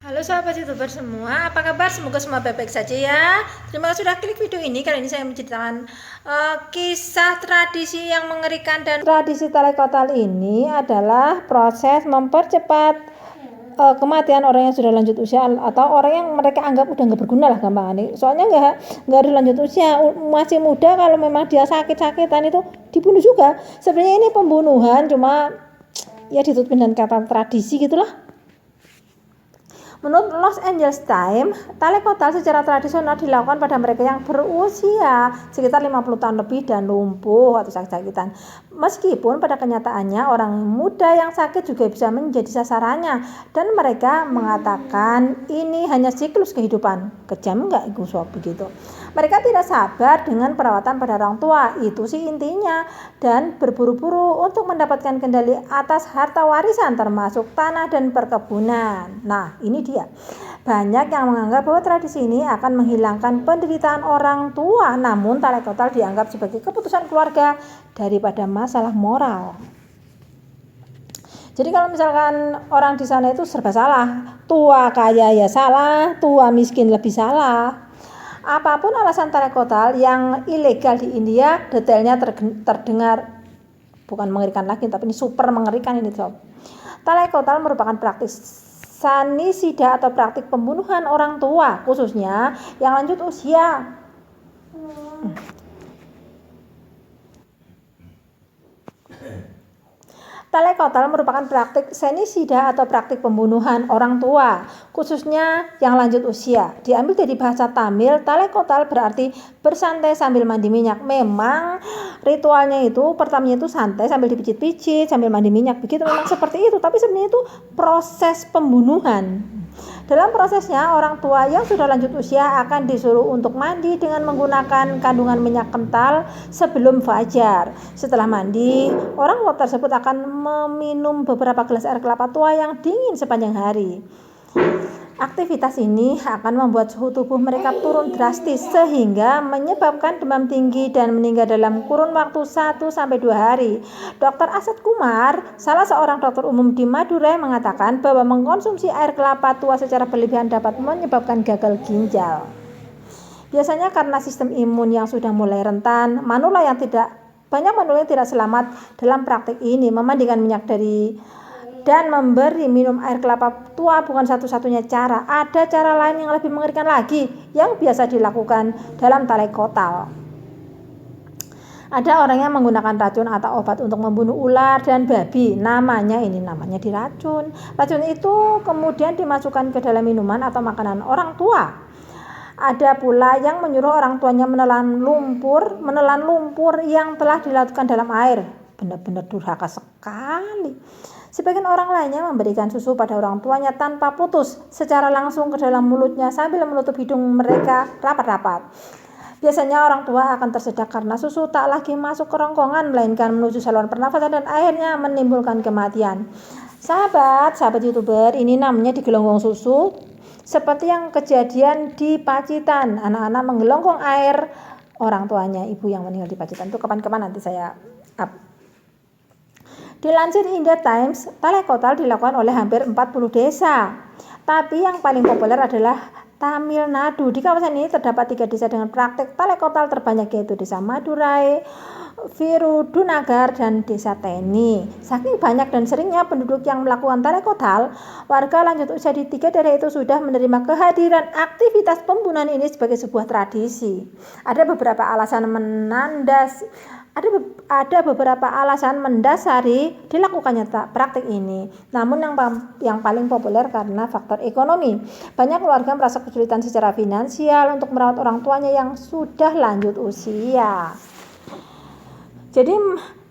Halo sahabat YouTuber semua, apa kabar? Semoga semua baik-baik saja ya. Terima kasih sudah klik video ini. Kali ini saya menceritakan kisah tradisi yang mengerikan. Dan tradisi Talai Kotal ini adalah proses mempercepat kematian orang yang sudah lanjut usia atau orang yang mereka anggap udah nggak berguna lah gampang. Soalnya nggak harus lanjut usia, masih muda kalau memang dia sakit-sakitan itu dibunuh juga. Sebenarnya ini pembunuhan, cuma ya ditutupin dengan kata tradisi gitulah. Menurut Los Angeles Times, Talai Kotal secara tradisional dilakukan pada mereka yang berusia sekitar 50 tahun lebih dan lumpuh atau sakit-sakitan. Meskipun pada kenyataannya orang muda yang sakit juga bisa menjadi sasarannya, dan mereka mengatakan ini hanya siklus kehidupan. Kejam nggak itu sob begitu? Mereka tidak sabar dengan perawatan pada orang tua, itu sih intinya, dan berburu-buru untuk mendapatkan kendali atas harta warisan termasuk tanah dan perkebunan. Nah, ini dia. Banyak yang menganggap bahwa tradisi ini akan menghilangkan penderitaan orang tua, namun Talai Kotal dianggap sebagai keputusan keluarga daripada masalah moral. Jadi kalau misalkan orang di sana itu serba salah, tua kaya ya salah, tua miskin lebih salah. Apapun alasan Talai Kotal yang ilegal di India, detailnya terdengar bukan mengerikan lagi, tapi ini super mengerikan ini sob. Talai Kotal merupakan praktik sanisida atau praktik pembunuhan orang tua, khususnya yang lanjut usia. Talai Kotal merupakan praktik sanisida atau praktik pembunuhan orang tua, khususnya yang lanjut usia. Diambil dari bahasa Tamil, Talai Kotal berarti bersantai sambil mandi minyak. Memang ritualnya itu pertamanya itu santai sambil dipijit-pijit, sambil mandi minyak. Begitu memang seperti itu, tapi sebenarnya itu proses pembunuhan. Dalam prosesnya, orang tua yang sudah lanjut usia akan disuruh untuk mandi dengan menggunakan kandungan minyak kental sebelum fajar. Setelah mandi, orang tua tersebut akan meminum beberapa gelas air kelapa tua yang dingin sepanjang hari. Aktivitas ini akan membuat suhu tubuh mereka turun drastis sehingga menyebabkan demam tinggi dan meninggal dalam kurun waktu 1-2 hari. Dr. Asad Kumar, salah seorang dokter umum di Madurai, mengatakan bahwa mengkonsumsi air kelapa tua secara berlebihan dapat menyebabkan gagal ginjal. Biasanya karena sistem imun yang sudah mulai rentan, banyak manula yang tidak selamat dalam praktik ini. Memandikan minyak dan memberi minum air kelapa tua bukan satu-satunya cara. Ada cara lain yang lebih mengerikan lagi yang biasa dilakukan dalam Talai Kotal. Ada orang yang menggunakan racun atau obat untuk membunuh ular dan babi. Namanya diracun. Racun itu kemudian dimasukkan ke dalam minuman atau makanan orang tua. Ada pula yang menyuruh orang tuanya menelan lumpur yang telah dilarutkan dalam air. Benar-benar durhaka sekali. Sebagian orang lainnya memberikan susu pada orang tuanya tanpa putus, secara langsung ke dalam mulutnya sambil menutup hidung mereka rapat-rapat. Biasanya orang tua akan tersedak karena susu tak lagi masuk ke rongkongan, melainkan menuju saluran pernafasan dan akhirnya menimbulkan kematian. Sahabat YouTuber, ini namanya digelonggong susu. Seperti yang kejadian di Pacitan, anak-anak menggelonggong air orang tuanya, ibu yang meninggal di Pacitan. Itu kapan-kapan nanti saya up. Dilansir India Times, Talai Kotal dilakukan oleh hampir 40 desa. Tapi yang paling populer adalah Tamil Nadu. Di kawasan ini terdapat 3 desa dengan praktik Talai Kotal terbanyak, yaitu Desa Madurai, Virudunagar, dan Desa Teni. Saking banyak dan seringnya penduduk yang melakukan Talai Kotal, warga lanjut usia di 3 daerah itu sudah menerima kehadiran aktivitas pembunuhan ini sebagai sebuah tradisi. Ada beberapa alasan mendasari dilakukannya praktik ini. Namun yang paling populer karena faktor ekonomi. Banyak keluarga merasa kesulitan secara finansial untuk merawat orang tuanya yang sudah lanjut usia. Jadi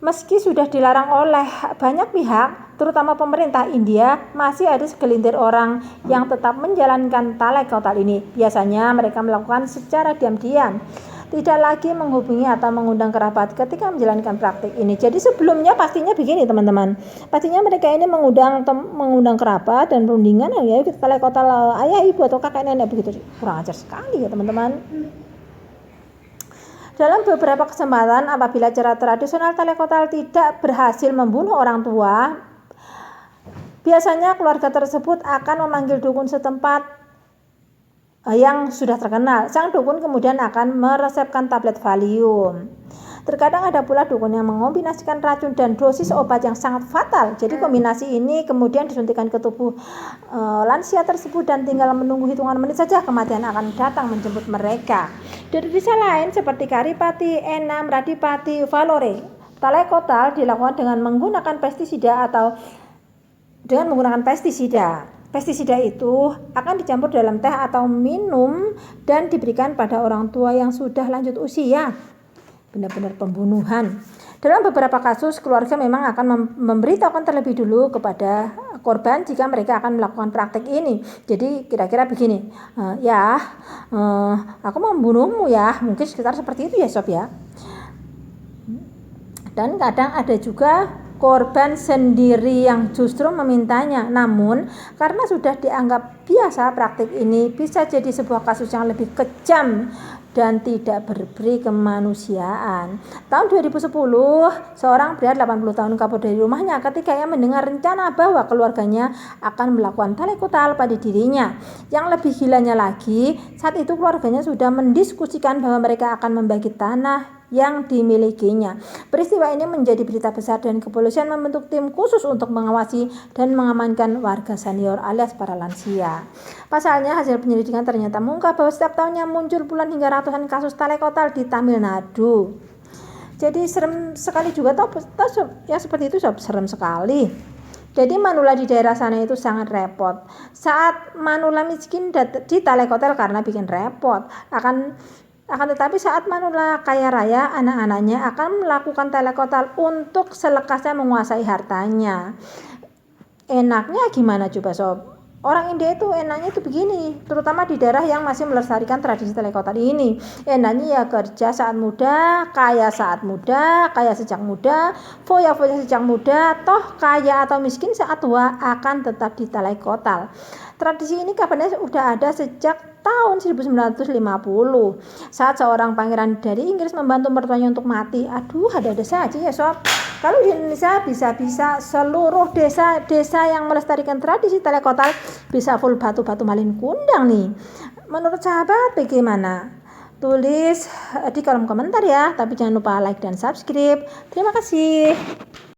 meski sudah dilarang oleh banyak pihak, terutama pemerintah India, masih ada segelintir orang yang tetap menjalankan Talai Kotal ini. Biasanya mereka melakukan secara diam-diam, tidak lagi menghubungi atau mengundang kerabat ketika menjalankan praktik ini. Jadi sebelumnya pastinya begini teman-teman, pastinya mereka ini mengundang kerabat dan perundingan, ya Talai Kotal ayah ibu atau kakek nenek begitu. Kurang ajar sekali ya teman-teman. Dalam beberapa kesempatan, apabila cara tradisional Talai Kotal tidak berhasil membunuh orang tua, Biasanya keluarga tersebut akan memanggil dukun setempat yang sudah terkenal. Sang dukun kemudian akan meresepkan tablet Valium. Terkadang ada pula dukun yang mengombinasikan racun dan dosis obat yang sangat fatal. Jadi kombinasi ini kemudian disuntikan ke tubuh lansia tersebut dan tinggal menunggu hitungan menit saja kematian akan datang menjemput mereka. Dari desa lain seperti Karipati, Enam, Radipati, Valore, talai kotal dilakukan dengan menggunakan pestisida atau dengan menggunakan pestisida. Pestisida itu akan dicampur dalam teh atau minum dan diberikan pada orang tua yang sudah lanjut usia. Benar-benar pembunuhan. Dalam beberapa kasus, keluarga memang akan memberitahukan terlebih dulu kepada korban jika mereka akan melakukan praktek ini. Jadi kira-kira begini, aku mau membunuhmu ya, mungkin sekitar seperti itu ya sob ya. Dan kadang ada juga korban sendiri yang justru memintanya. Namun karena sudah dianggap biasa, praktik ini bisa jadi sebuah kasus yang lebih kejam dan tidak berberi kemanusiaan. Tahun 2010, seorang pria 80 tahun kabur dari rumahnya ketika ia mendengar rencana bahwa keluarganya akan melakukan talai kotal pada dirinya. Yang lebih gilanya lagi, saat itu keluarganya sudah mendiskusikan bahwa mereka akan membagi tanah yang dimilikinya. Peristiwa ini menjadi berita besar dan kepolisian membentuk tim khusus untuk mengawasi dan mengamankan warga senior alias para lansia. Pasalnya hasil penyelidikan ternyata mengungkap bahwa setiap tahunnya muncul puluhan hingga ratusan kasus talai kotal di Tamil Nadu. Jadi serem sekali juga ya seperti itu serem sekali. Jadi manula di daerah sana itu sangat repot. Saat manula miskin di talai kotal karena bikin repot. Akan tetapi saat manula kaya raya, anak-anaknya akan melakukan talai kotal untuk selekasnya menguasai hartanya. Enaknya gimana coba sob? Orang India itu enaknya itu begini, terutama di daerah yang masih melestarikan tradisi talai kotal ini. Enaknya ya kerja saat muda, kaya sejak muda, foya-foya sejak muda, toh kaya atau miskin saat tua akan tetap di talai kotal. Tradisi ini kabarnya sudah ada sejak tahun 1950 saat seorang pangeran dari Inggris membantu mertuanya untuk mati. Aduh, ada-ada saja ya sob. Kalau di Indonesia bisa-bisa seluruh desa yang melestarikan tradisi talai kotal bisa full batu-batu malin kundang nih. Menurut sahabat bagaimana? Tulis di kolom komentar ya. Tapi jangan lupa like dan subscribe. Terima kasih.